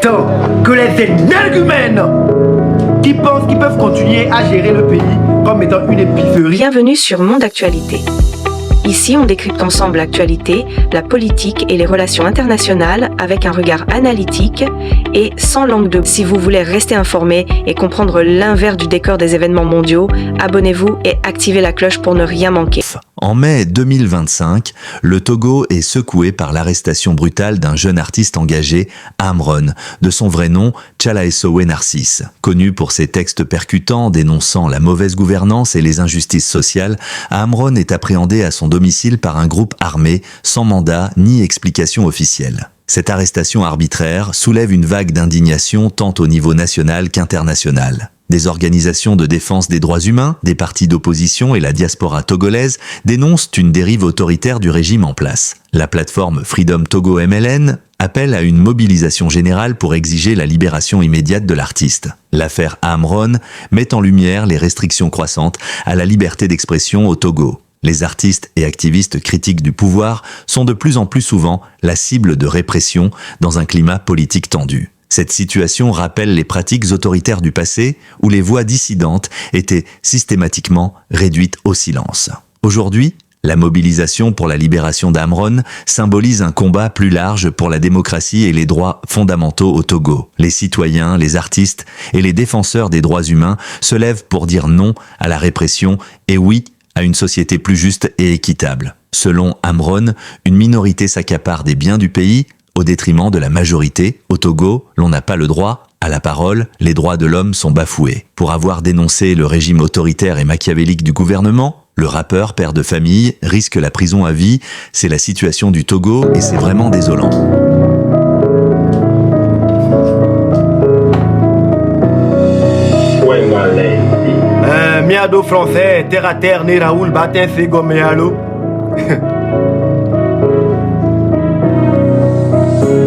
tant que les énergumènes qui pensent qu'ils peuvent continuer à gérer le pays comme étant une épicerie. Bienvenue sur Monde Actualité. Ici, on décrypte ensemble l'actualité, la politique et les relations internationales avec un regard analytique et sans langue de bois. Si vous voulez rester informé et comprendre l'inverse du décor des événements mondiaux, abonnez-vous et activez la cloche pour ne rien manquer. En mai 2025, le Togo est secoué par l'arrestation brutale d'un jeune artiste engagé, Amron, de son vrai nom, Tchalaessowe Narcisse. Connu pour ses textes percutants dénonçant la mauvaise gouvernance et les injustices sociales, Amron est appréhendé à son domicile par un groupe armé, sans mandat ni explication officielle. Cette arrestation arbitraire soulève une vague d'indignation tant au niveau national qu'international. Des organisations de défense des droits humains, des partis d'opposition et la diaspora togolaise dénoncent une dérive autoritaire du régime en place. La plateforme Freedom Togo MLN appelle à une mobilisation générale pour exiger la libération immédiate de l'artiste. L'affaire Amron met en lumière les restrictions croissantes à la liberté d'expression au Togo. Les artistes et activistes critiques du pouvoir sont de plus en plus souvent la cible de répression dans un climat politique tendu. Cette situation rappelle les pratiques autoritaires du passé où les voix dissidentes étaient systématiquement réduites au silence. Aujourd'hui, la mobilisation pour la libération d'Amron symbolise un combat plus large pour la démocratie et les droits fondamentaux au Togo. Les citoyens, les artistes et les défenseurs des droits humains se lèvent pour dire non à la répression et oui à une société plus juste et équitable. Selon Amron, une minorité s'accapare des biens du pays au détriment de la majorité. Au Togo, l'on n'a pas le droit à la parole, les droits de l'homme sont bafoués. Pour avoir dénoncé le régime autoritaire et machiavélique du gouvernement, le rappeur, père de famille, risque la prison à vie. C'est la situation du Togo et c'est vraiment désolant. Miado français, terre à terre, né Raoul, batin, c'est goméalo.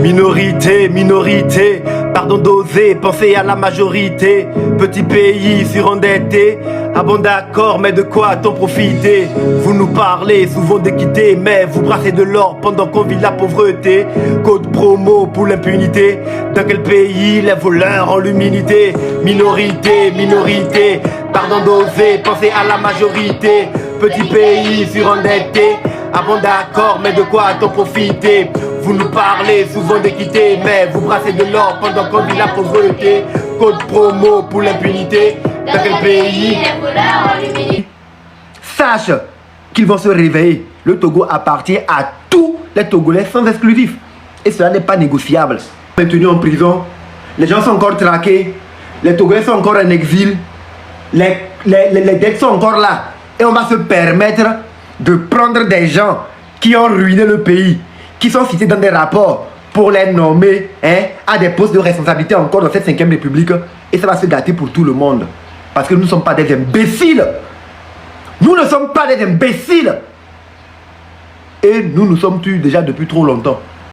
Minorité, pardon d'oser, penser à la majorité. Petit pays surendetté, ah bon d'accord, mais de quoi t'en profiter? Vous nous parlez souvent d'équité, mais vous brassez de l'or pendant qu'on vit la pauvreté. Code promo pour l'impunité, dans quel pays les voleurs ont l'humilité? Minorité, pardon d'oser, penser à la majorité. Petit pays surendetté, ah bon d'accord, mais de quoi t'en profiter? Vous nous parlez souvent d'équité, mais vous brassez de l'or pendant qu'on vit la pauvreté. Code promo pour l'impunité, dans quel pays les voleurs ont l'humilité? Sache qu'ils vont se réveiller. Le Togo appartient à tous les Togolais sans exclusif. Et cela n'est pas négociable. Maintenus en prison, les gens sont encore traqués, les Togolais sont encore en exil, les dettes sont encore là. Et on va se permettre de prendre des gens qui ont ruiné le pays, qui sont cités dans des rapports pour les nommer à des postes de responsabilité encore dans cette 5e République. Et ça va se gâter pour tout le monde. Parce que nous ne sommes pas des imbéciles. Nous ne sommes pas des imbéciles. Et nous nous sommes tués déjà depuis trop longtemps.